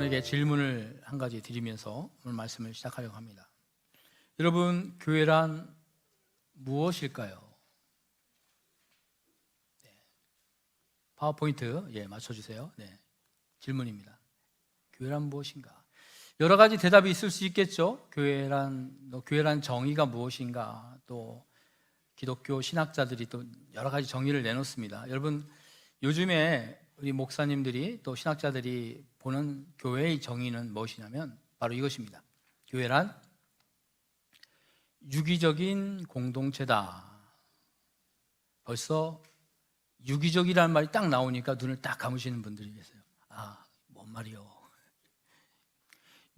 여러분에게 질문을 한 가지 드리면서 오늘 말씀을 시작하려고 합니다. 여러분, 교회란 무엇일까요? 파워포인트 맞춰주세요. 질문입니다. 교회란 무엇인가? 여러 가지 대답이 있을 수 있겠죠. 교회란 정의가 무엇인가? 또 기독교 신학자들이 또 여러 가지 정의를 내놓습니다. 여러분, 요즘에 우리 목사님들이 또 신학자들이 보는 교회의 정의는 무엇이냐면 바로 이것입니다. 교회란 유기적인 공동체다. 벌써 유기적이라는 말이 딱 나오니까 눈을 딱 감으시는 분들이 계세요. 아, 뭔 말이요?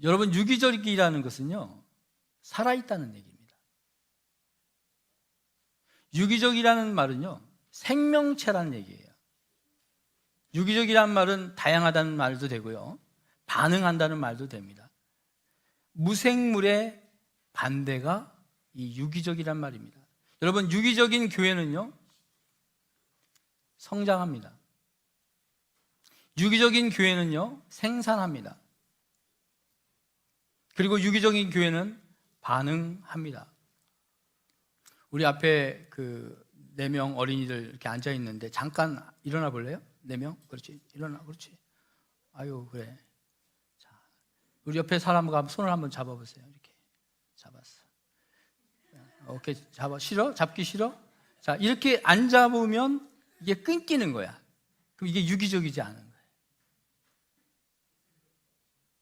여러분, 유기적이라는 것은요, 살아있다는 얘기입니다. 유기적이라는 말은요, 생명체라는 얘기예요. 유기적이라는 말은 다양하다는 말도 되고요, 반응한다는 말도 됩니다. 무생물의 반대가 이 유기적이란 말입니다. 여러분, 유기적인 교회는요, 성장합니다. 유기적인 교회는요, 생산합니다. 그리고 유기적인 교회는 반응합니다. 우리 앞에 그 4명 어린이들 이렇게 앉아 있는데 잠깐 일어나 볼래요? 4명? 그렇지. 일어나. 그렇지. 아유, 그래. 자, 우리 옆에 사람과 손을 한번 잡아보세요. 이렇게 잡았어. 오케이. 잡아. 싫어? 잡기 싫어? 자, 이렇게 안 잡으면 이게 끊기는 거야. 그럼 이게 유기적이지 않은 거예요.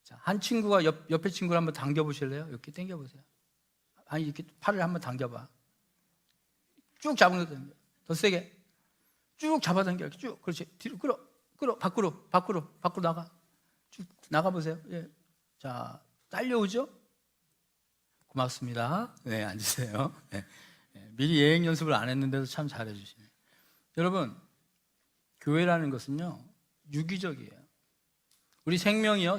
자, 한 친구가 옆에 친구를 한번 당겨보실래요? 이렇게 당겨보세요. 아니, 이렇게 팔을 한번 당겨봐. 쭉 잡은 거 더 세게. 쭉 잡아당겨. 이렇게 쭉. 그렇지. 뒤로 끌어. 밖으로 나가. 쭉 나가보세요. 예. 자, 딸려오죠? 고맙습니다. 네, 앉으세요. 네. 미리 예행 연습을 안 했는데도 참 잘해주시네요. 여러분, 교회라는 것은요, 유기적이에요. 우리 생명이요,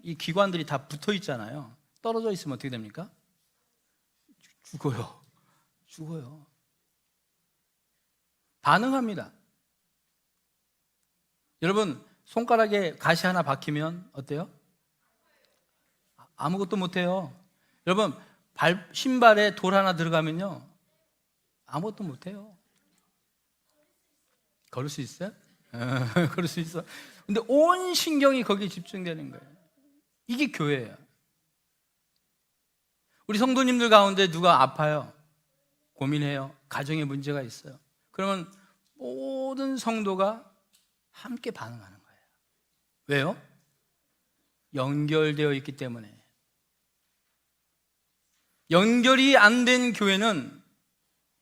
이 기관들이 다 붙어 있잖아요. 떨어져 있으면 어떻게 됩니까? 죽어요. 반응합니다. 여러분, 손가락에 가시 하나 박히면 어때요? 아무것도 못해요. 여러분, 신발에 돌 하나 들어가면요, 아무것도 못해요. 걸을 수 있어요? 걸을 수 있어. 근데 온 신경이 거기에 집중되는 거예요. 이게 교회예요. 우리 성도님들 가운데 누가 아파요? 고민해요. 가정에 문제가 있어요. 그러면 모든 성도가 함께 반응하는 거예요. 왜요? 연결되어 있기 때문에. 연결이 안 된 교회는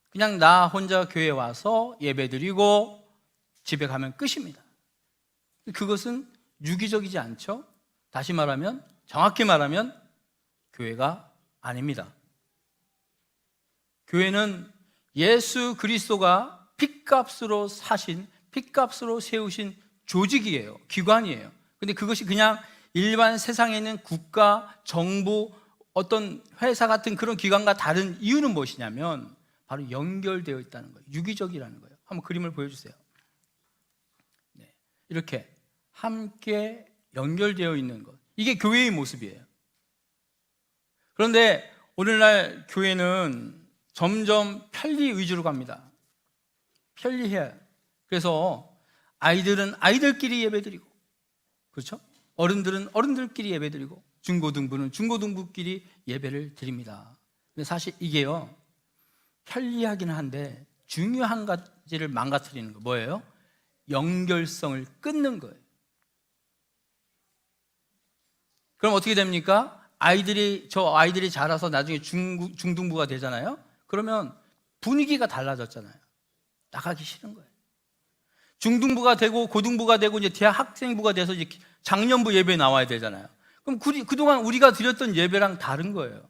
그냥 나 혼자 교회에 와서 예배드리고 집에 가면 끝입니다. 그것은 유기적이지 않죠? 정확히 말하면 교회가 아닙니다. 교회는 예수 그리스도가 핏값으로 세우신 조직이에요. 기관이에요. 근데 그것이 그냥 일반 세상에 있는 국가, 정부, 어떤 회사 같은 그런 기관과 다른 이유는 무엇이냐면 바로 연결되어 있다는 거예요. 유기적이라는 거예요. 한번 그림을 보여주세요. 네. 이렇게 함께 연결되어 있는 것. 이게 교회의 모습이에요. 그런데 오늘날 교회는 점점 편리 위주로 갑니다. 편리해요. 그래서 아이들은 아이들끼리 예배드리고, 그렇죠? 어른들은 어른들끼리 예배드리고, 중고등부는 중고등부끼리 예배를 드립니다. 근데 사실 이게요, 편리하기는 한데 중요한 가지를 망가뜨리는 거 뭐예요? 연결성을 끊는 거예요. 그럼 어떻게 됩니까? 저 아이들이 자라서 나중에 중등부가 되잖아요. 그러면 분위기가 달라졌잖아요. 나가기 싫은 거예요. 중등부가 되고 고등부가 되고 이제 대학 학생부가 돼서 이제 장년부 예배에 나와야 되잖아요. 그럼 그동안 우리가 드렸던 예배랑 다른 거예요.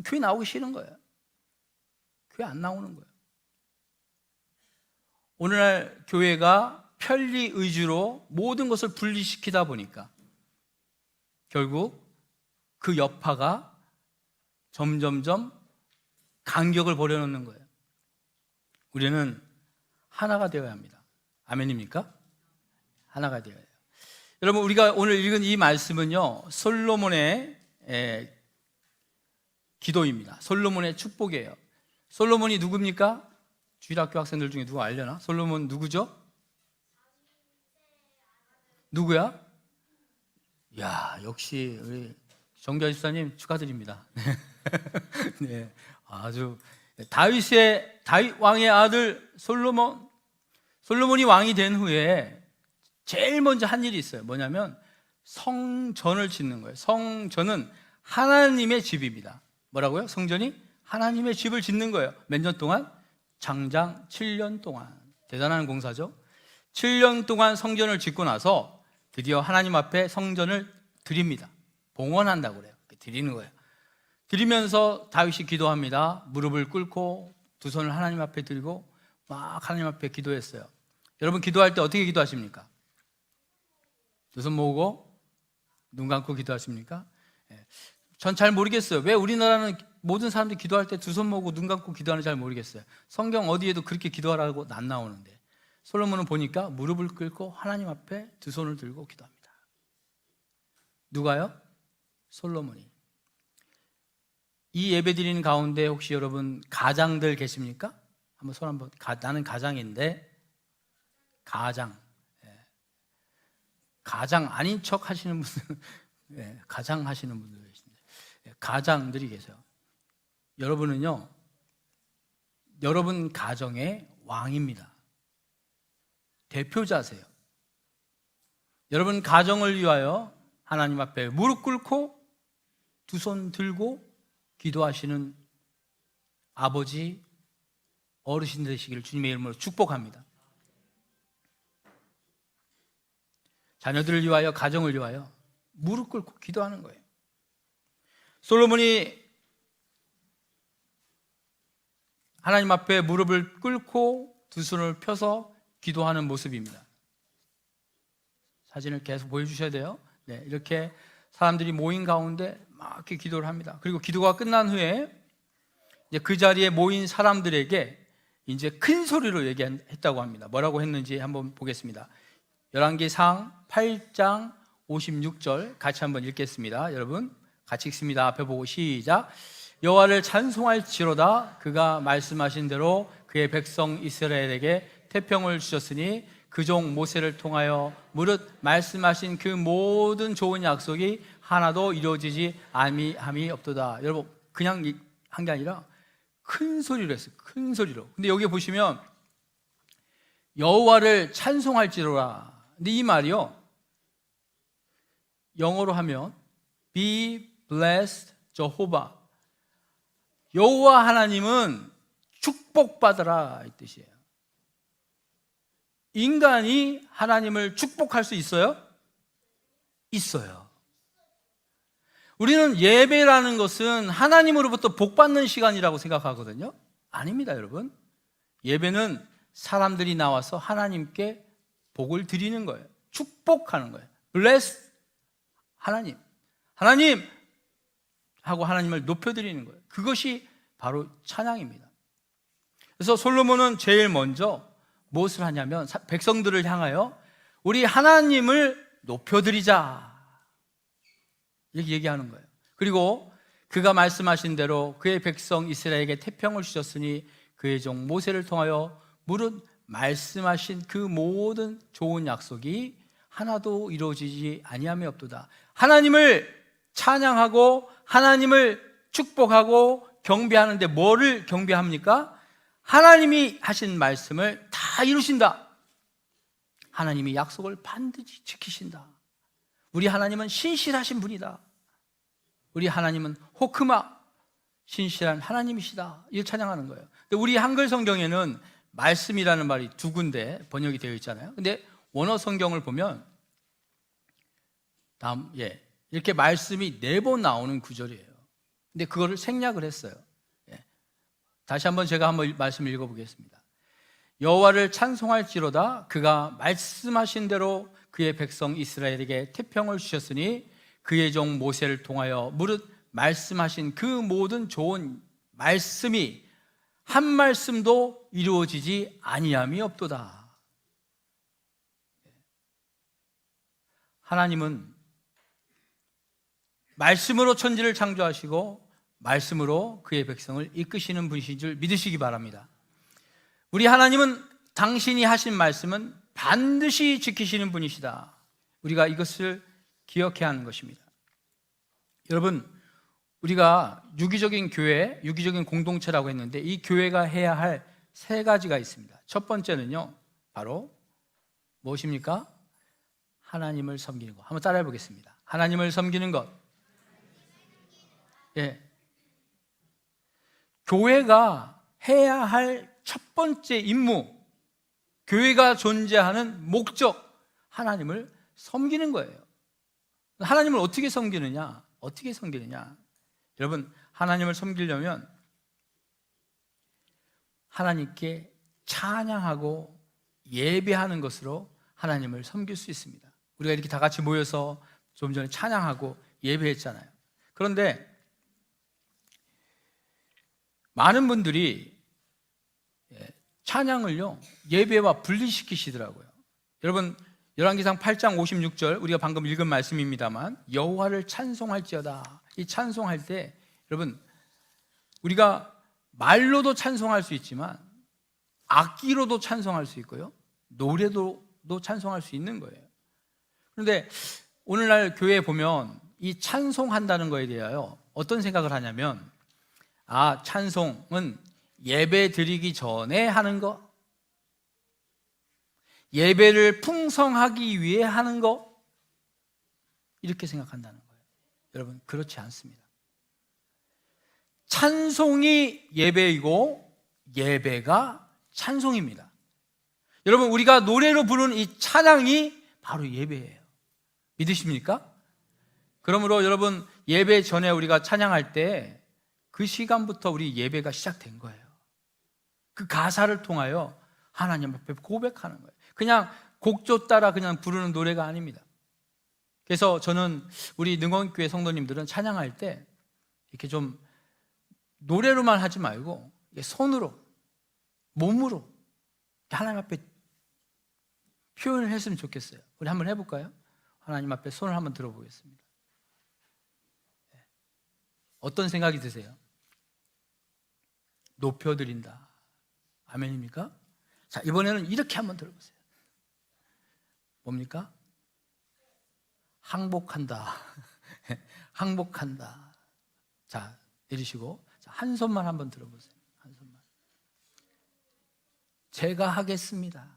교회 나오기 싫은 거예요. 교회 안 나오는 거예요. 오늘날 교회가 편리 위주로 모든 것을 분리시키다 보니까 결국 그 여파가 점점점 간격을 벌여놓는 거예요. 우리는 하나가 되어야 합니다. 아멘입니까? 하나가 되어야 해요. 여러분, 우리가 오늘 읽은 이 말씀은요, 솔로몬의 기도입니다. 솔로몬의 축복이에요. 솔로몬이 누굽니까? 주일학교 학생들 중에 누가 알려나? 솔로몬 누구죠? 누구야? 야, 역시 우리 정교아 집사님 축하드립니다. 네, 아주 다윗 왕의 아들 솔로몬이 왕이 된 후에 제일 먼저 한 일이 있어요. 뭐냐면 성전을 짓는 거예요. 성전은 하나님의 집입니다. 뭐라고요? 성전이 하나님의 집을 짓는 거예요. 몇 년 동안? 장장 7년 동안. 대단한 공사죠. 7년 동안 성전을 짓고 나서 드디어 하나님 앞에 성전을 드립니다. 봉헌한다고 그래요. 드리는 거예요. 드리면서 다윗이 기도합니다. 무릎을 꿇고 두 손을 하나님 앞에 들고 막 하나님 앞에 기도했어요. 여러분, 기도할 때 어떻게 기도하십니까? 두 손 모으고 눈 감고 기도하십니까? 전 잘 모르겠어요. 왜 우리나라는 모든 사람들이 기도할 때 두 손 모으고 눈 감고 기도하는지 잘 모르겠어요. 성경 어디에도 그렇게 기도하라고 안 나오는데, 솔로몬은 보니까 무릎을 꿇고 하나님 앞에 두 손을 들고 기도합니다. 누가요? 솔로몬이. 이 예배 드리는 가운데 혹시 여러분 가장들 계십니까? 한번 손 한번. 나는 가장인데. 가장 아닌 척 하시는 분들, 가장 하시는 분들 계신데, 가장들이 계세요. 여러분은요, 여러분 가정의 왕입니다. 대표자세요. 여러분 가정을 위하여 하나님 앞에 무릎 꿇고 두 손 들고 기도하시는 아버지, 어르신 되시기를 주님의 이름으로 축복합니다. 자녀들을 위하여, 가정을 위하여 무릎 꿇고 기도하는 거예요. 솔로몬이 하나님 앞에 무릎을 꿇고 두 손을 펴서 기도하는 모습입니다. 사진을 계속 보여주셔야 돼요. 네, 이렇게 사람들이 모인 가운데 막 이렇게 기도를 합니다. 그리고 기도가 끝난 후에 이제 그 자리에 모인 사람들에게 이제 큰 소리로 얘기했다고 합니다. 뭐라고 했는지 한번 보겠습니다. 열왕기상 8장 56절 같이 한번 읽겠습니다. 여러분 같이 읽습니다. 앞에 보고 시작. 여호와를 찬송할지로다. 그가 말씀하신 대로 그의 백성 이스라엘에게 태평을 주셨으니 그 종 모세를 통하여 무릇 말씀하신 그 모든 좋은 약속이 하나도 이루어지지 아니함이 없도다. 여러분, 그냥 한 게 아니라 큰 소리로 했어요. 큰 소리로. 근데 여기 보시면 여호와를 찬송할지로라. 근데 이 말이요, 영어로 하면 Be blessed Jehovah. 여호와 하나님은 축복받으라 이 뜻이에요. 인간이 하나님을 축복할 수 있어요? 있어요. 우리는 예배라는 것은 하나님으로부터 복받는 시간이라고 생각하거든요. 아닙니다, 여러분. 예배는 사람들이 나와서 하나님께 복을 드리는 거예요. 축복하는 거예요. Bless 하나님 하고 하나님을 높여드리는 거예요. 그것이 바로 찬양입니다. 그래서 솔로몬은 제일 먼저 무엇을 하냐면 백성들을 향하여 우리 하나님을 높여드리자 이렇게 얘기하는 거예요. 그리고 그가 말씀하신 대로 그의 백성 이스라엘에게 태평을 주셨으니 그의 종 모세를 통하여 무릇 말씀하신 그 모든 좋은 약속이 하나도 이루어지지 아니함이 없도다. 하나님을 찬양하고 하나님을 축복하고 경배하는데 뭐를 경배합니까? 하나님이 하신 말씀을 다 이루신다. 하나님이 약속을 반드시 지키신다. 우리 하나님은 신실하신 분이다. 우리 하나님은 호크마, 신실한 하나님이시다. 이걸 찬양하는 거예요. 근데 우리 한글 성경에는 말씀이라는 말이 두 군데 번역이 되어 있잖아요. 근데 원어 성경을 보면 이렇게 말씀이 4번 나오는 구절이에요. 근데 그거를 생략을 했어요. 다시 한번 제가 한번 말씀을 읽어보겠습니다. 여호와를 찬송할지로다. 그가 말씀하신 대로 그의 백성 이스라엘에게 태평을 주셨으니 그의 종 모세를 통하여 무릇 말씀하신 그 모든 좋은 말씀이 한 말씀도 이루어지지 아니함이 없도다. 하나님은 말씀으로 천지를 창조하시고 말씀으로 그의 백성을 이끄시는 분이신 줄 믿으시기 바랍니다. 우리 하나님은 당신이 하신 말씀은 반드시 지키시는 분이시다. 우리가 이것을 기억해야 하는 것입니다. 여러분, 우리가 유기적인 교회, 유기적인 공동체라고 했는데 이 교회가 해야 할 세 가지가 있습니다. 첫 번째는요, 바로 무엇입니까? 하나님을 섬기는 것. 한번 따라해 보겠습니다. 하나님을 섬기는 것. 예. 교회가 해야 할 첫 번째 임무, 교회가 존재하는 목적, 하나님을 섬기는 거예요. 하나님을 어떻게 섬기느냐? 어떻게 섬기느냐? 여러분, 하나님을 섬기려면 하나님께 찬양하고 예배하는 것으로 하나님을 섬길 수 있습니다. 우리가 이렇게 다 같이 모여서 좀 전에 찬양하고 예배했잖아요. 그런데 많은 분들이 찬양을요, 예배와 분리시키시더라고요. 여러분, 열왕기상 8장 56절, 우리가 방금 읽은 말씀입니다만, 여호와를 찬송할지어다. 이 찬송할 때 여러분, 우리가 말로도 찬송할 수 있지만 악기로도 찬송할 수 있고요, 노래도 찬송할 수 있는 거예요. 그런데 오늘날 교회에 보면 이 찬송한다는 거에 대하여 어떤 생각을 하냐면, 아, 찬송은 예배 드리기 전에 하는 거, 예배를 풍성하기 위해 하는 거, 이렇게 생각한다는 거예요. 여러분, 그렇지 않습니다. 찬송이 예배이고 예배가 찬송입니다. 여러분, 우리가 노래로 부르는 이 찬양이 바로 예배예요. 믿으십니까? 그러므로 여러분, 예배 전에 우리가 찬양할 때 그 시간부터 우리 예배가 시작된 거예요. 그 가사를 통하여 하나님 앞에 고백하는 거예요. 그냥 곡조 따라 그냥 부르는 노래가 아닙니다. 그래서 저는 우리 능원교회 성도님들은 찬양할 때 이렇게 좀 노래로만 하지 말고 손으로, 몸으로 하나님 앞에 표현을 했으면 좋겠어요. 우리 한번 해볼까요? 하나님 앞에 손을 한번 들어보겠습니다. 어떤 생각이 드세요? 높여드린다. 아멘입니까? 자, 이번에는 이렇게 한번 들어보세요. 뭡니까? 항복한다. 항복한다. 자, 내리시고, 자, 한 손만 한번 들어보세요. 한 손만. 제가 하겠습니다.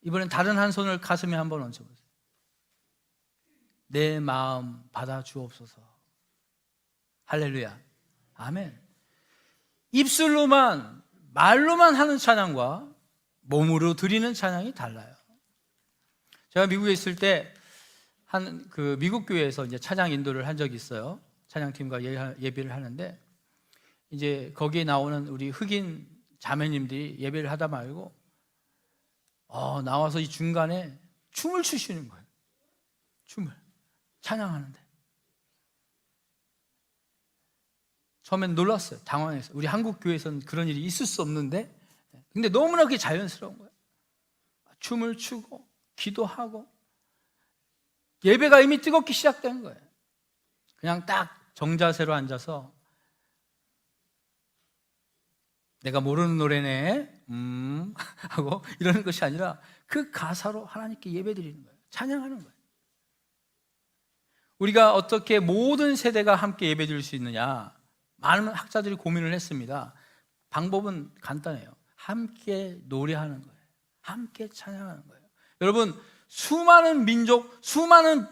이번엔 다른 한 손을 가슴에 한번 얹어보세요. 내 마음 받아 주옵소서. 할렐루야. 아멘. 입술로만, 말로만 하는 찬양과 몸으로 드리는 찬양이 달라요. 제가 미국에 있을 때 그 미국 교회에서 이제 찬양 인도를 한 적이 있어요. 찬양팀과 예배를 하는데, 이제 거기에 나오는 우리 흑인 자매님들이 예배를 하다 말고 나와서 이 중간에 춤을 추시는 거예요. 춤을 찬양하는데 처음엔 놀랐어요. 당황했어요. 우리 한국 교회에서는 그런 일이 있을 수 없는데, 근데 너무나 그게 자연스러운 거예요. 춤을 추고 기도하고 예배가 이미 뜨겁게 시작된 거예요. 그냥 딱 정자세로 앉아서 내가 모르는 노래네 하고 이러는 것이 아니라 그 가사로 하나님께 예배드리는 거예요. 찬양하는 거예요. 우리가 어떻게 모든 세대가 함께 예배드릴 수 있느냐, 많은 학자들이 고민을 했습니다. 방법은 간단해요. 함께 노래하는 거예요. 함께 찬양하는 거예요. 여러분, 수많은 민족, 수많은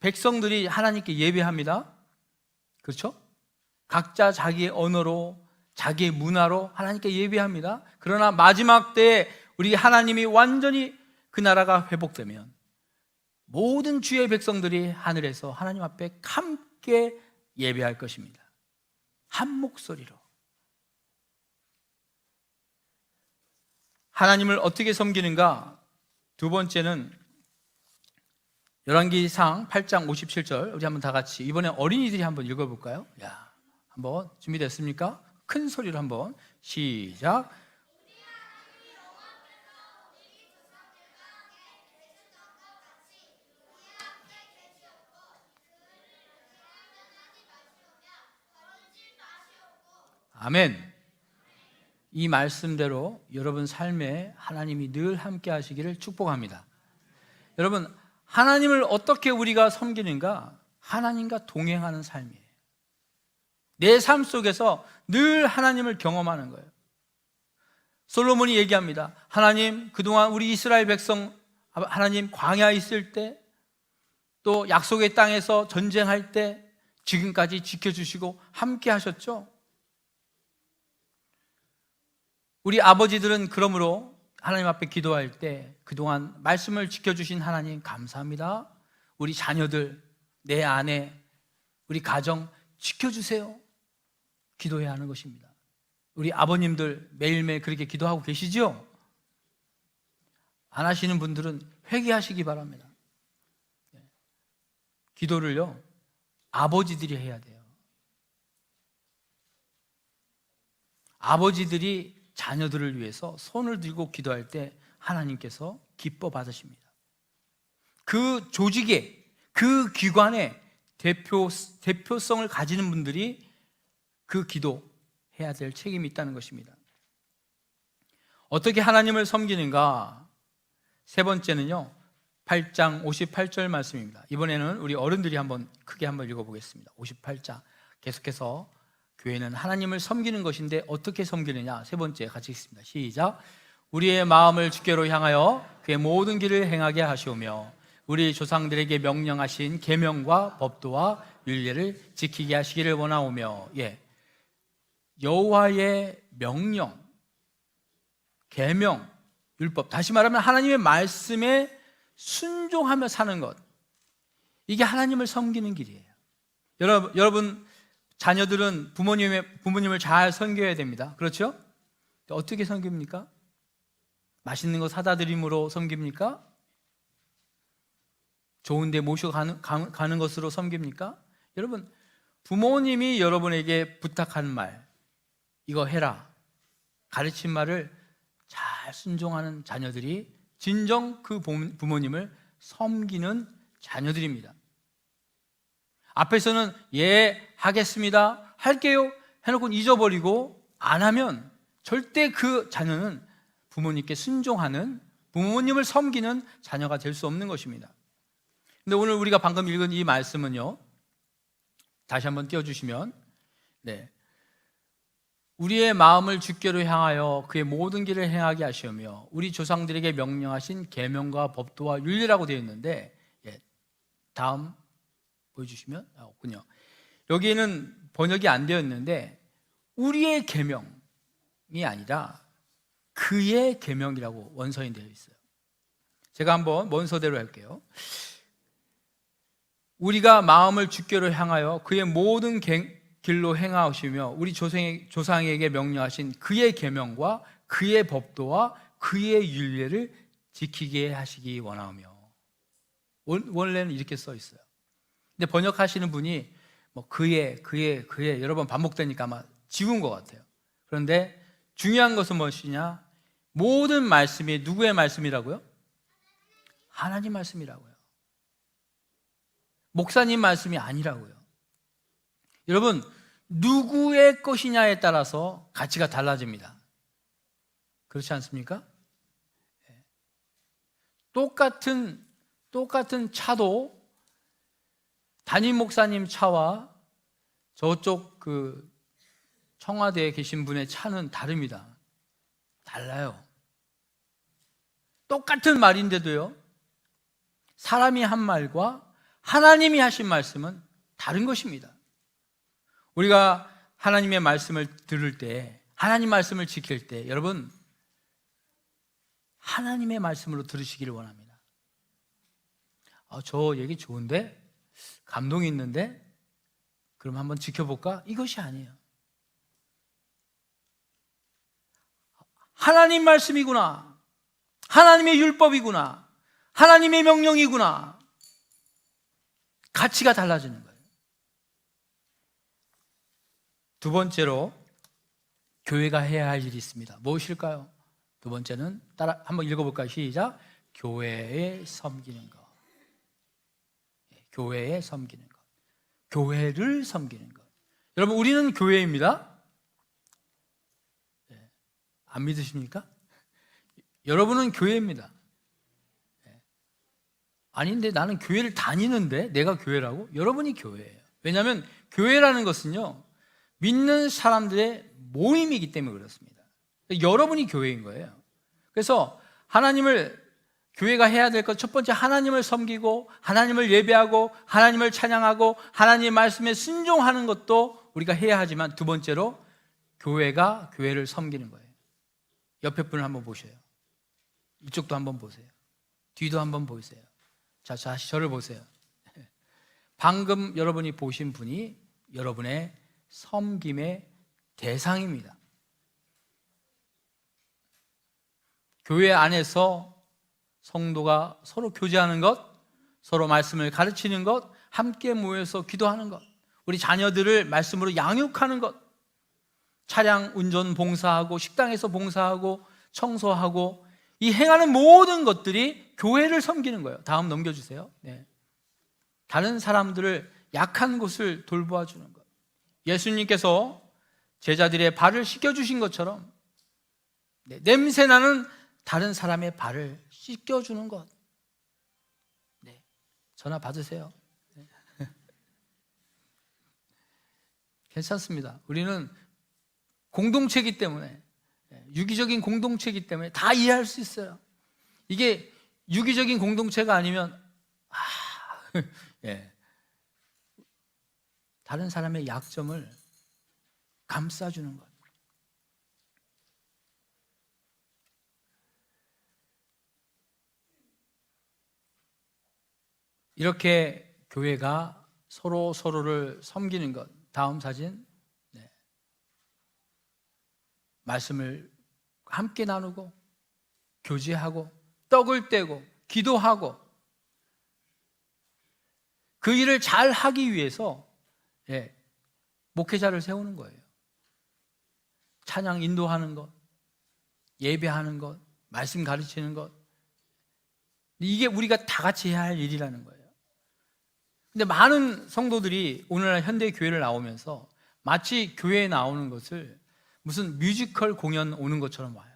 백성들이 하나님께 예배합니다. 그렇죠? 각자 자기의 언어로, 자기의 문화로 하나님께 예배합니다. 그러나 마지막 때에 우리 하나님이 완전히 그 나라가 회복되면 모든 주의 백성들이 하늘에서 하나님 앞에 함께 예배할 것입니다. 한 목소리로. 하나님을 어떻게 섬기는가? 두 번째는 열왕기상 8장 57절, 우리 한번 다 같이 이번에 어린이들이 한번 읽어볼까요? 야, 한번 준비됐습니까? 큰 소리로 한번 시작. 아멘. 이 말씀대로 여러분 삶에 하나님이 늘 함께 하시기를 축복합니다. 여러분, 하나님을 어떻게 우리가 섬기는가? 하나님과 동행하는 삶이에요. 내 삶 속에서 늘 하나님을 경험하는 거예요. 솔로몬이 얘기합니다. 하나님, 그동안 우리 이스라엘 백성 하나님 광야에 있을 때, 또 약속의 땅에서 전쟁할 때 지금까지 지켜주시고 함께 하셨죠? 우리 아버지들은 그러므로 하나님 앞에 기도할 때 그동안 말씀을 지켜주신 하나님 감사합니다. 우리 자녀들, 내 아내, 우리 가정 지켜주세요. 기도해야 하는 것입니다. 우리 아버님들 매일매일 그렇게 기도하고 계시죠? 안 하시는 분들은 회개하시기 바랍니다. 기도를요, 아버지들이 해야 돼요. 아버지들이 자녀들을 위해서 손을 들고 기도할 때 하나님께서 기뻐 받으십니다. 그 조직에, 그 기관에 대표성을 가지는 분들이 그 기도해야 될 책임이 있다는 것입니다. 어떻게 하나님을 섬기는가? 세 번째는요, 8장 58절 말씀입니다. 이번에는 우리 어른들이 크게 한번 읽어보겠습니다. 58장 계속해서 교회는 하나님을 섬기는 것인데 어떻게 섬기느냐? 세 번째 같이 읽습니다. 시작. 우리의 마음을 주께로 향하여 그의 모든 길을 행하게 하시오며 우리 조상들에게 명령하신 계명과 법도와 율례를 지키게 하시기를 원하오며. 여호와의 명령, 계명, 율법, 다시 말하면 하나님의 말씀에 순종하며 사는 것, 이게 하나님을 섬기는 길이에요. 여러분 자녀들은 부모님을 잘 섬겨야 됩니다. 그렇죠? 어떻게 섬깁니까? 맛있는 거 사다 드림으로 섬깁니까? 좋은 데 모셔가는 것으로 섬깁니까? 여러분, 부모님이 여러분에게 부탁하는 말, 이거 해라, 가르친 말을 잘 순종하는 자녀들이 진정 그 부모님을 섬기는 자녀들입니다. 앞에서는 하겠습니다, 할게요 해놓고 잊어버리고 안 하면 절대 그 자녀는 부모님께 순종하는, 부모님을 섬기는 자녀가 될 수 없는 것입니다. 근데 오늘 우리가 방금 읽은 이 말씀은요, 다시 한번 띄워주시면, 우리의 마음을 주께로 향하여 그의 모든 길을 행하게 하시오며 우리 조상들에게 명령하신 계명과 법도와 율례라고 되어 있는데, 다음 보여주시면, 없군요. 여기에는 번역이 안 되어 있는데 우리의 계명이 아니라 그의 계명이라고 원서인 되어 있어요. 제가 한번 원서대로 할게요. 우리가 마음을 주께로 향하여 그의 모든 길로 행하시며 우리 조상에게 명령하신 그의 계명과 그의 법도와 그의 율례를 지키게 하시기 원하오며. 원래는 이렇게 써 있어요. 근데 번역하시는 분이 그의 여러 번 반복되니까 아마 지운 것 같아요. 그런데 중요한 것은 무엇이냐? 모든 말씀이 누구의 말씀이라고요? 하나님 말씀이라고요. 목사님 말씀이 아니라고요. 여러분, 누구의 것이냐에 따라서 가치가 달라집니다. 그렇지 않습니까? 똑같은 차도 담임 목사님 차와 저쪽 청와대에 계신 분의 차는 다릅니다. 달라요. 똑같은 말인데도요, 사람이 한 말과 하나님이 하신 말씀은 다른 것입니다. 우리가 하나님의 말씀을 들을 때, 하나님 말씀을 지킬 때, 여러분, 하나님의 말씀으로 들으시기를 원합니다. 저 얘기 좋은데? 감동이 있는데? 그럼 한번 지켜볼까? 이것이 아니에요. 하나님 말씀이구나, 하나님의 율법이구나, 하나님의 명령이구나, 가치가 달라지는 거예요. 두 번째로 교회가 해야 할 일이 있습니다. 무엇일까요? 두 번째는 따라 한번 읽어볼까요? 시작. 교회에 섬기는 것. 교회에 섬기는 것. 교회를 섬기는 것. 여러분, 우리는 교회입니다. 안 믿으십니까? 여러분은 교회입니다. 아닌데 나는 교회를 다니는데 내가 교회라고? 여러분이 교회예요. 왜냐하면 교회라는 것은요, 믿는 사람들의 모임이기 때문에 그렇습니다. 여러분이 교회인 거예요. 그래서 교회가 해야 될 것, 첫 번째 하나님을 섬기고 하나님을 예배하고 하나님을 찬양하고 하나님의 말씀에 순종하는 것도 우리가 해야 하지만, 두 번째로 교회가 교회를 섬기는 거예요. 옆에 분을 한번 보세요. 이쪽도 한번 보세요. 뒤도 한번 보세요. 자, 다시 저를 보세요. 방금 여러분이 보신 분이 여러분의 섬김의 대상입니다. 교회 안에서 성도가 서로 교제하는 것, 서로 말씀을 가르치는 것, 함께 모여서 기도하는 것, 우리 자녀들을 말씀으로 양육하는 것, 차량 운전 봉사하고 식당에서 봉사하고 청소하고, 이 행하는 모든 것들이 교회를 섬기는 거예요. 다음 넘겨주세요. 네. 다른 사람들을 약한 곳을 돌보아 주는 것. 예수님께서 제자들의 발을 씻겨주신 것처럼 냄새나는 다른 사람의 발을 씻겨주는 것. 네. 전화 받으세요. 네. 괜찮습니다. 우리는 공동체이기 때문에, 유기적인 공동체이기 때문에 다 이해할 수 있어요. 이게 유기적인 공동체가 아니면 예. 다른 사람의 약점을 감싸주는 것. 이렇게 교회가 서로를 섬기는 것. 다음 사진. 네. 말씀을 함께 나누고 교제하고 떡을 떼고 기도하고, 그 일을 잘 하기 위해서 목회자를 세우는 거예요. 찬양 인도하는 것, 예배하는 것, 말씀 가르치는 것, 이게 우리가 다 같이 해야 할 일이라는 거예요. 근데 많은 성도들이 오늘날 현대 교회를 나오면서 마치 교회에 나오는 것을 무슨 뮤지컬 공연 오는 것처럼 와요.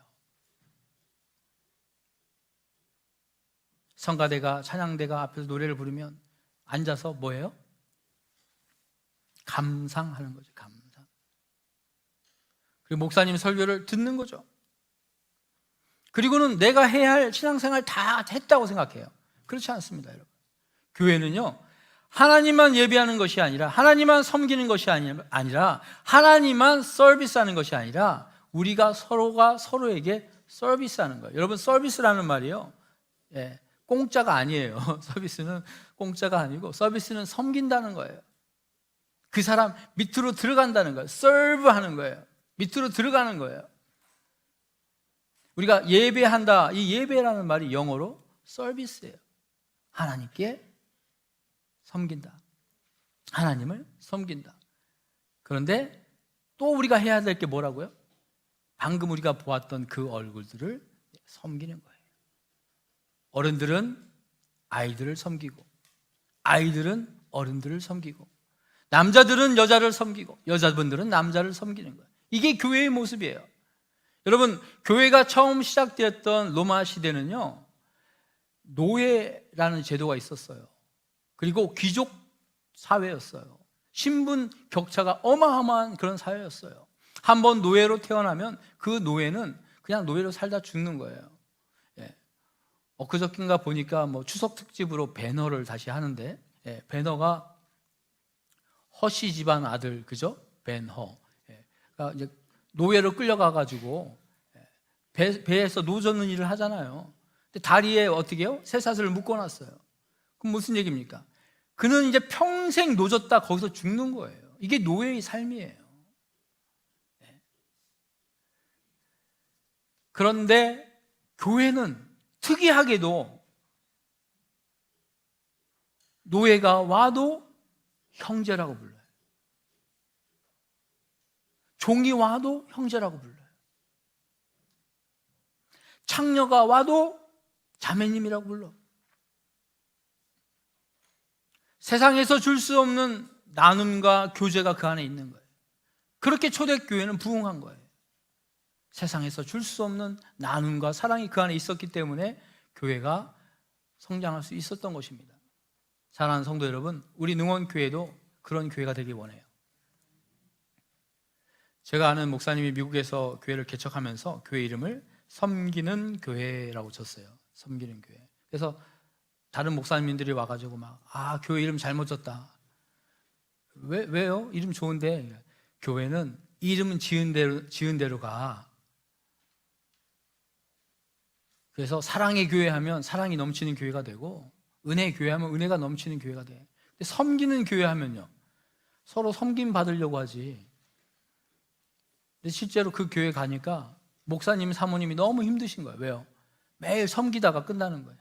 성가대가, 찬양대가 앞에서 노래를 부르면 앉아서 뭐예요? 감상하는 거죠. 감상. 그리고 목사님 설교를 듣는 거죠. 그리고는 내가 해야 할 신앙생활 다 했다고 생각해요. 그렇지 않습니다, 여러분. 교회는요, 하나님만 예배하는 것이 아니라, 하나님만 섬기는 것이 아니라, 하나님만 서비스하는 것이 아니라, 우리가 서로가 서로에게 서비스하는 거예요. 여러분, 서비스라는 말이요, 공짜가 아니에요. 서비스는 공짜가 아니고, 서비스는 섬긴다는 거예요. 그 사람 밑으로 들어간다는 거예요. 서브하는 거예요. 밑으로 들어가는 거예요. 우리가 예배한다, 이 예배라는 말이 영어로 서비스예요. 하나님께 섬긴다. 하나님을 섬긴다. 그런데 또 우리가 해야 될 게 뭐라고요? 방금 우리가 보았던 그 얼굴들을 섬기는 거예요. 어른들은 아이들을 섬기고, 아이들은 어른들을 섬기고, 남자들은 여자를 섬기고, 여자분들은 남자를 섬기는 거예요. 이게 교회의 모습이에요. 여러분, 교회가 처음 시작되었던 로마 시대는요, 노예라는 제도가 있었어요. 그리고 귀족 사회였어요. 신분 격차가 어마어마한 그런 사회였어요. 한번 노예로 태어나면 그 노예는 그냥 노예로 살다 죽는 거예요. 엊그저께인가 보니까 추석 특집으로 배너를 다시 하는데, 배너가 허씨 집안 아들, 그죠? 벤허. 그러니까 이제 노예로 끌려가가지고 배에서 노 젓는 일을 하잖아요. 근데 다리에 어떻게 해요? 쇠사슬을 묶어놨어요. 그럼 무슨 얘기입니까? 그는 이제 평생 노졌다 거기서 죽는 거예요. 이게 노예의 삶이에요. 그런데 교회는 특이하게도 노예가 와도 형제라고 불러요. 종이 와도 형제라고 불러요. 창녀가 와도 자매님이라고 불러. 세상에서 줄 수 없는 나눔과 교제가 그 안에 있는 거예요. 그렇게 초대교회는 부흥한 거예요. 세상에서 줄 수 없는 나눔과 사랑이 그 안에 있었기 때문에 교회가 성장할 수 있었던 것입니다. 사랑하는 성도 여러분, 우리 능원교회도 그런 교회가 되길 원해요. 제가 아는 목사님이 미국에서 교회를 개척하면서 교회 이름을 섬기는 교회라고 쳤어요. 섬기는 교회. 그래서 다른 목사님들이 와가지고 교회 이름 잘못 졌다. 왜요? 이름 좋은데. 교회는 이름은 지은 대로 가. 그래서 사랑의 교회 하면 사랑이 넘치는 교회가 되고, 은혜의 교회 하면 은혜가 넘치는 교회가 돼. 근데 섬기는 교회 하면요, 서로 섬김 받으려고 하지. 근데 실제로 그 교회 가니까 목사님, 사모님이 너무 힘드신 거예요. 왜요? 매일 섬기다가 끝나는 거예요.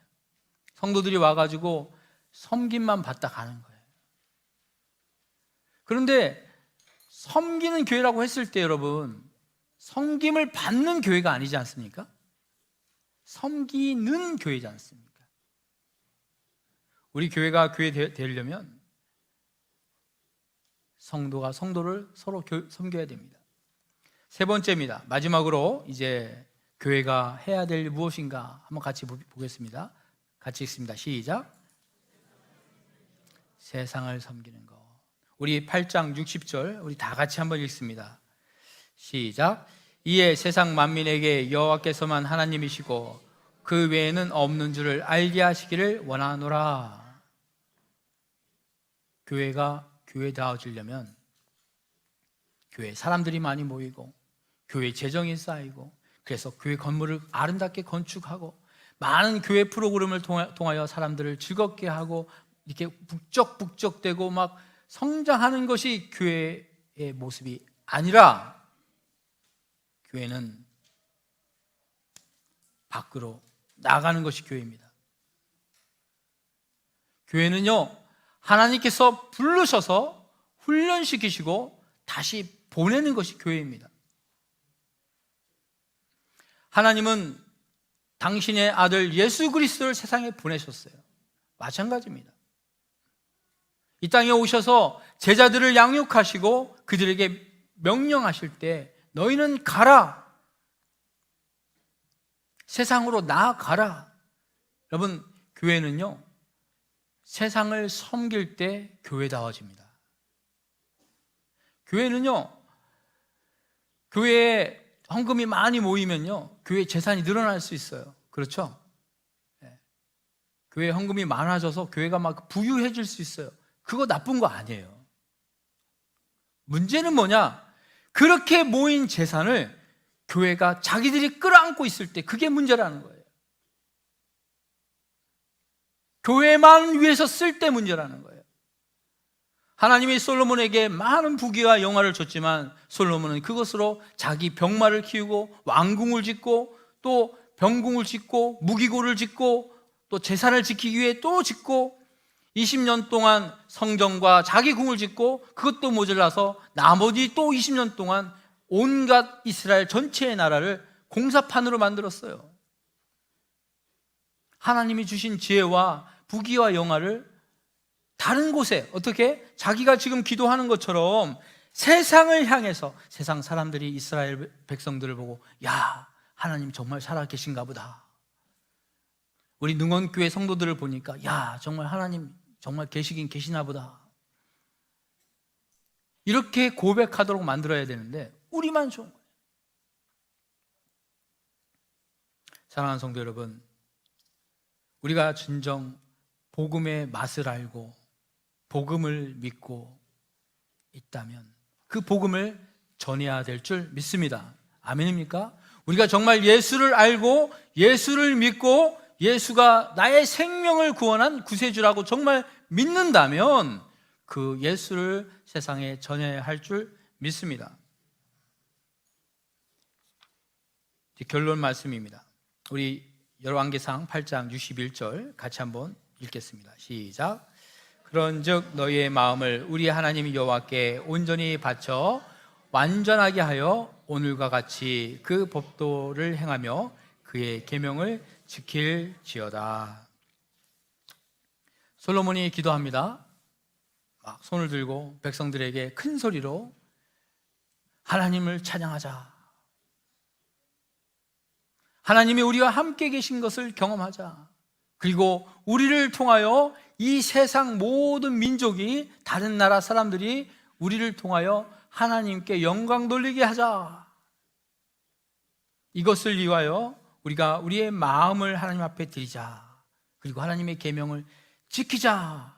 성도들이 와가지고 섬김만 받다 가는 거예요. 그런데 섬기는 교회라고 했을 때 여러분, 섬김을 받는 교회가 아니지 않습니까? 섬기는 교회지 않습니까? 우리 교회가 교회 되려면 성도가 성도를 서로 섬겨야 됩니다. 세 번째입니다. 마지막으로 이제 교회가 해야 될 무엇인가 한번 같이 보겠습니다. 같이 읽습니다. 시작. 세상을 섬기는 것. 우리 8장 60절 우리 다 같이 한번 읽습니다. 시작. 이에 세상 만민에게 여호와께서만 하나님이시고 그 외에는 없는 줄을 알게 하시기를 원하노라. 교회가 교회다워지려면 교회 사람들이 많이 모이고 교회 재정이 쌓이고, 그래서 교회 건물을 아름답게 건축하고 많은 교회 프로그램을 통하여 사람들을 즐겁게 하고 이렇게 북적북적대고 막 성장하는 것이 교회의 모습이 아니라, 교회는 밖으로 나가는 것이 교회입니다. 교회는요, 하나님께서 부르셔서 훈련시키시고 다시 보내는 것이 교회입니다. 하나님은 당신의 아들 예수 그리스도를 세상에 보내셨어요. 마찬가지입니다. 이 땅에 오셔서 제자들을 양육하시고 그들에게 명령하실 때 너희는 가라, 세상으로 나아가라. 여러분, 교회는요, 세상을 섬길 때 교회다워집니다. 교회는요, 교회에 헌금이 많이 모이면요, 교회 재산이 늘어날 수 있어요. 그렇죠? 네. 교회 헌금이 많아져서 교회가 막 부유해질 수 있어요. 그거 나쁜 거 아니에요. 문제는 뭐냐? 그렇게 모인 재산을 교회가 자기들이 끌어안고 있을 때 그게 문제라는 거예요. 교회만 위해서 쓸 때 문제라는 거예요. 하나님이 솔로몬에게 많은 부귀와 영화를 줬지만 솔로몬은 그것으로 자기 병마를 키우고 왕궁을 짓고 또 병궁을 짓고 무기고를 짓고 또 재산을 지키기 위해 또 짓고 20년 동안 성전과 자기 궁을 짓고 그것도 모자라서 나머지 또 20년 동안 온갖 이스라엘 전체의 나라를 공사판으로 만들었어요. 하나님이 주신 지혜와 부귀와 영화를 다른 곳에 어떻게 자기가 지금 기도하는 것처럼 세상을 향해서 세상 사람들이 이스라엘 백성들을 보고 야, 하나님 정말 살아계신가 보다. 우리 능원교회 성도들을 보니까 야, 정말 하나님 정말 계시긴 계시나 보다. 이렇게 고백하도록 만들어야 되는데 우리만 좋은 거예요. 사랑하는 성도 여러분, 우리가 진정 복음의 맛을 알고 복음을 믿고 있다면 그 복음을 전해야 될 줄 믿습니다. 아멘입니까? 우리가 정말 예수를 알고 예수를 믿고 예수가 나의 생명을 구원한 구세주라고 정말 믿는다면 그 예수를 세상에 전해야 할 줄 믿습니다. 결론 말씀입니다. 우리 열왕기상 8장 61절 같이 한번 읽겠습니다. 시작. 그런즉 너희의 마음을 우리 하나님 여호와께 온전히 바쳐 완전하게 하여 오늘과 같이 그 법도를 행하며 그의 계명을 지킬지어다. 솔로몬이 기도합니다. 막 손을 들고 백성들에게 큰 소리로 하나님을 찬양하자. 하나님이 우리와 함께 계신 것을 경험하자. 그리고 우리를 통하여 이 세상 모든 민족이, 다른 나라 사람들이 우리를 통하여 하나님께 영광 돌리게 하자. 이것을 위하여 우리가 우리의 마음을 하나님 앞에 드리자. 그리고 하나님의 계명을 지키자.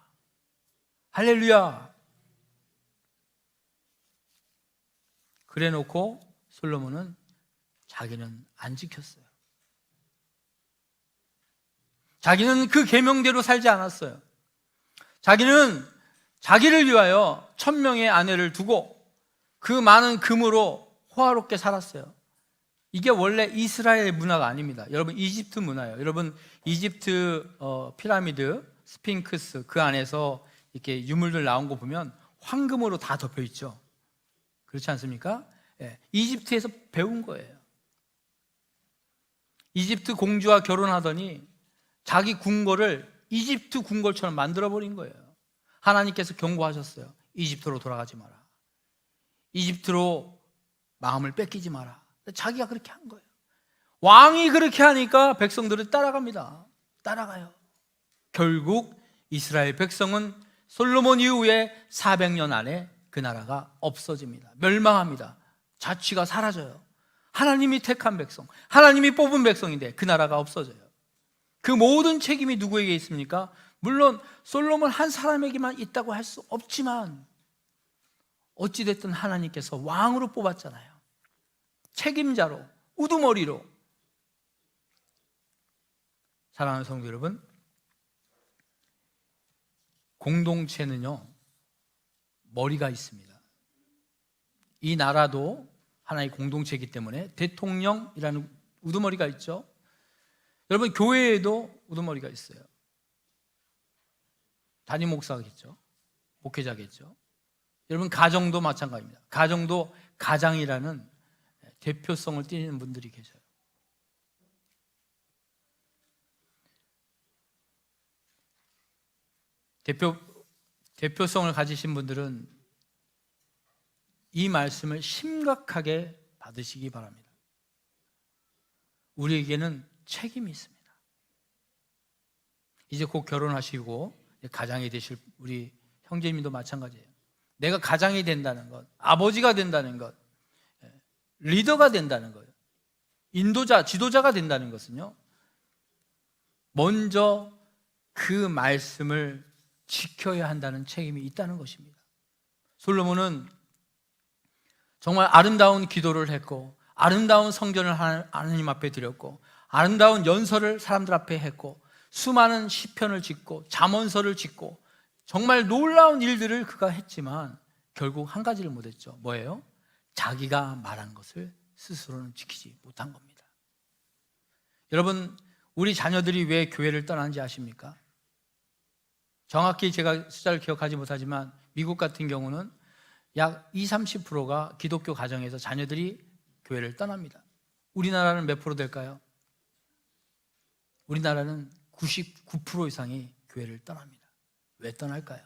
할렐루야. 그래 놓고 솔로몬은 자기는 안 지켰어요. 자기는 그 계명대로 살지 않았어요. 자기는 자기를 위하여 1000명의 아내를 두고 그 많은 금으로 호화롭게 살았어요. 이게 원래 이스라엘 문화가 아닙니다. 여러분, 이집트 문화예요. 여러분, 이집트 피라미드, 스핑크스 그 안에서 이렇게 유물들 나온 거 보면 황금으로 다 덮여 있죠. 그렇지 않습니까? 예, 이집트에서 배운 거예요. 이집트 공주와 결혼하더니 자기 궁궐을 이집트 궁궐처럼 만들어버린 거예요. 하나님께서 경고하셨어요. 이집트로 돌아가지 마라. 이집트로 마음을 뺏기지 마라. 자기가 그렇게 한 거예요. 왕이 그렇게 하니까 백성들은 따라갑니다. 따라가요. 결국 이스라엘 백성은 솔로몬 이후에 400년 안에 그 나라가 없어집니다. 멸망합니다. 자취가 사라져요. 하나님이 택한 백성, 하나님이 뽑은 백성인데 그 나라가 없어져요. 그 모든 책임이 누구에게 있습니까? 물론 솔로몬 한 사람에게만 있다고 할 수 없지만 어찌됐든 하나님께서 왕으로 뽑았잖아요. 책임자로, 우두머리로. 사랑하는 성도 여러분, 공동체는요 머리가 있습니다. 이 나라도 하나의 공동체이기 때문에 대통령이라는 우두머리가 있죠. 여러분, 교회에도 우두머리가 있어요. 담임 목사겠죠. 목회자겠죠. 여러분, 가정도 마찬가지입니다. 가정도 가장이라는 대표성을 띠는 분들이 계셔요. 대표성을 가지신 분들은 이 말씀을 심각하게 받으시기 바랍니다. 우리에게는 책임이 있습니다. 이제 곧 결혼하시고 가장이 되실 우리 형제님도 마찬가지예요. 내가 가장이 된다는 것, 아버지가 된다는 것, 리더가 된다는 거예요. 인도자, 지도자가 된다는 것은요 먼저 그 말씀을 지켜야 한다는 책임이 있다는 것입니다. 솔로몬은 정말 아름다운 기도를 했고, 아름다운 성전을 하나님 앞에 드렸고, 아름다운 연설을 사람들 앞에 했고, 수많은 시편을 짓고 잠언서를 짓고 정말 놀라운 일들을 그가 했지만 결국 한 가지를 못했죠. 뭐예요? 자기가 말한 것을 스스로는 지키지 못한 겁니다. 여러분, 우리 자녀들이 왜 교회를 떠나는지 아십니까? 정확히 제가 숫자를 기억하지 못하지만 미국 같은 경우는 약 20-30%가 기독교 가정에서 자녀들이 교회를 떠납니다. 우리나라는 몇 프로 될까요? 우리나라는 99% 이상이 교회를 떠납니다. 왜 떠날까요?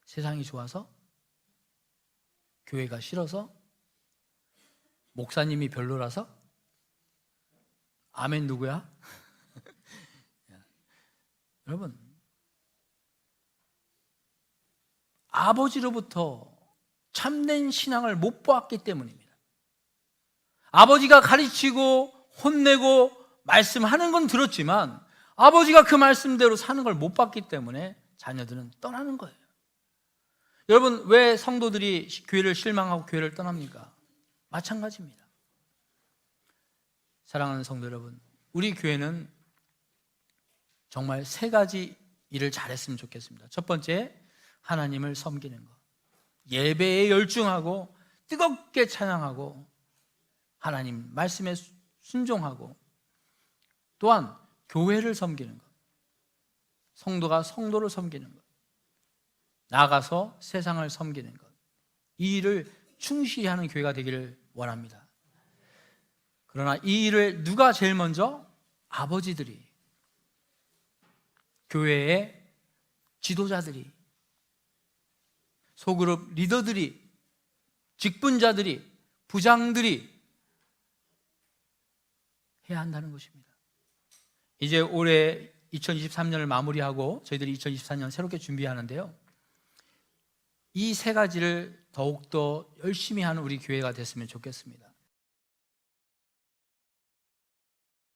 세상이 좋아서? 교회가 싫어서? 목사님이 별로라서? 아멘 누구야? 여러분, 아버지로부터 참된 신앙을 못 보았기 때문입니다. 아버지가 가르치고 혼내고 말씀하는 건 들었지만 아버지가 그 말씀대로 사는 걸 못 봤기 때문에 자녀들은 떠나는 거예요. 여러분, 왜 성도들이 교회를 실망하고 교회를 떠납니까? 마찬가지입니다. 사랑하는 성도 여러분, 우리 교회는 정말 3가지 일을 잘했으면 좋겠습니다. 첫 번째, 하나님을 섬기는 것. 예배에 열중하고 뜨겁게 찬양하고 하나님 말씀에 순종하고, 또한 교회를 섬기는 것, 성도가 성도를 섬기는 것, 나아가서 세상을 섬기는 것, 이 일을 충실히 하는 교회가 되기를 원합니다. 그러나 이 일을 누가 제일 먼저? 아버지들이, 교회의 지도자들이, 소그룹 리더들이, 직분자들이, 부장들이 해야 한다는 것입니다. 이제 올해 2023년을 마무리하고 저희들이 2024년 새롭게 준비하는데요, 이 세 가지를 더욱더 열심히 하는 우리 교회가 됐으면 좋겠습니다.